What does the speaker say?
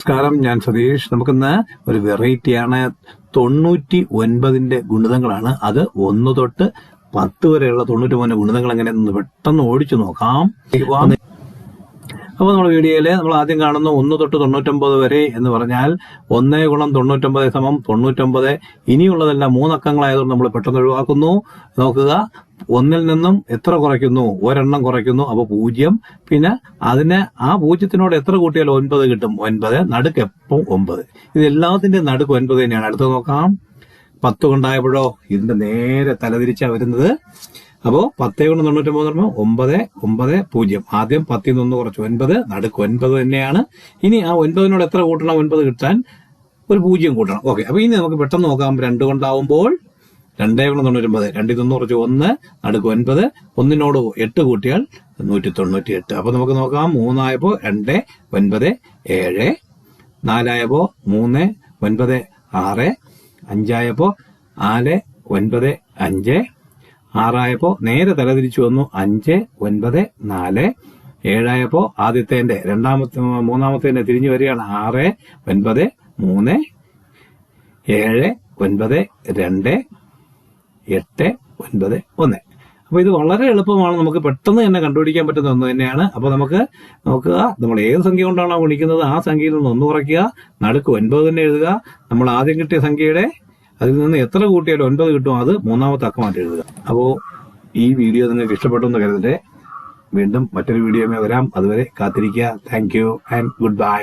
നമസ്കാരം, ഞാൻ സതീഷ്. നമുക്കിന്ന് ഒരു വെറൈറ്റിയാണ്. 99 ഗുണിതങ്ങളാണ്. അത് 1 തൊട്ട് 10 വരെയുള്ള 99 ഗുണിതങ്ങൾ എങ്ങനെയെന്ന് പെട്ടെന്ന് ഓടിച്ചു നോക്കാം. അപ്പോൾ നമ്മുടെ വീഡിയോയില് നമ്മൾ ആദ്യം കാണുന്ന 1 തൊട്ട് 99 വരെ എന്ന് പറഞ്ഞാൽ 1 ഗുണം 99 സമം 99. ഇനിയുള്ളതെല്ലാം 3 അക്കങ്ങളായതുകൊണ്ട് നമ്മൾ പെട്ടെന്ന് ഒഴിവാക്കുന്നു. നോക്കുക, 1-ൽ നിന്നും എത്ര കുറയ്ക്കുന്നു? ഒരെണ്ണം കുറയ്ക്കുന്നു, അപ്പോൾ 0. പിന്നെ അതിന് ആ 0-നോട് എത്ര കൂട്ടിയാൽ 9 കിട്ടും? 9. നടുക്ക് എപ്പം 9. ഇത് എല്ലാത്തിന്റെയും നടുക്ക് 9 തന്നെയാണ്. അടുത്ത് നോക്കാം. 10 കൊണ്ടായപ്പോഴോ ഇതിന്റെ നേരെ തലതിരിച്ചാ വരുന്നത്. അപ്പോ 10 കൊണ്ട് 99 പറയുമ്പോൾ 9, 9, 0. ആദ്യം 10 നിന്ന് കുറച്ച് 9, നടുക്ക് 9 തന്നെയാണ്. ഇനി ആ 9-നോട് എത്ര കൂട്ടണം? 9 കിട്ടാൻ ഒരു 0 കൂട്ടണം. ഓക്കെ, അപ്പൊ ഇനി നമുക്ക് പെട്ടെന്ന് നോക്കാം. 2 കൊണ്ടാവുമ്പോൾ 2 കൊണ്ട് 99, 2 നിന്ന് കുറച്ച് 1, നടുക്ക് 9, 1-നോട് 8 കൂട്ടിയാൽ 198. അപ്പൊ നമുക്ക് നോക്കാം. 3 ആയപ്പോ 2, 9, 7. 4 ആയപ്പോ 3, 9, 6. 5 ആയപ്പോ 4, 9, 5. 6 ആയപ്പോ നേരെ തലതിരിച്ചു വന്നു. 5, 9, 4. 7 ആയപ്പോ ആദ്യത്തെ മൂന്നാമത്തെ തിരിഞ്ഞു വരികയാണ്. 6, 9, 3. 7, 9, 2. 8, 9, 1. അപ്പൊ ഇത് വളരെ എളുപ്പമാണ്. നമുക്ക് പെട്ടെന്ന് തന്നെ കണ്ടുപിടിക്കാൻ പറ്റുന്ന ഒന്ന് തന്നെയാണ്. അപ്പൊ നമുക്ക് നോക്കുക, നമ്മൾ ഏത് സംഖ്യ കൊണ്ടാണോ ഗുണിക്കുന്നത് ആ സംഖ്യയിൽ നിന്ന് 1 കുറയ്ക്കുക, നടുക്ക് 9 തന്നെ എഴുതുക. നമ്മൾ ആദ്യം കിട്ടിയ സംഖ്യയുടെ അതിൽ നിന്ന് എത്ര കൂട്ടിയാലും 9 കിട്ടും, അത് 3ാമത്തെ അക്കമായിട്ട് എഴുതുക. അപ്പോ ഈ വീഡിയോ നിങ്ങൾക്ക് ഇഷ്ടപ്പെട്ടു എന്ന് കരുതട്ടെ. വീണ്ടും മറ്റൊരു വീഡിയോയുമായി വരാം. അതുവരെ കാത്തിരിക്കുക. Thank you and good bye.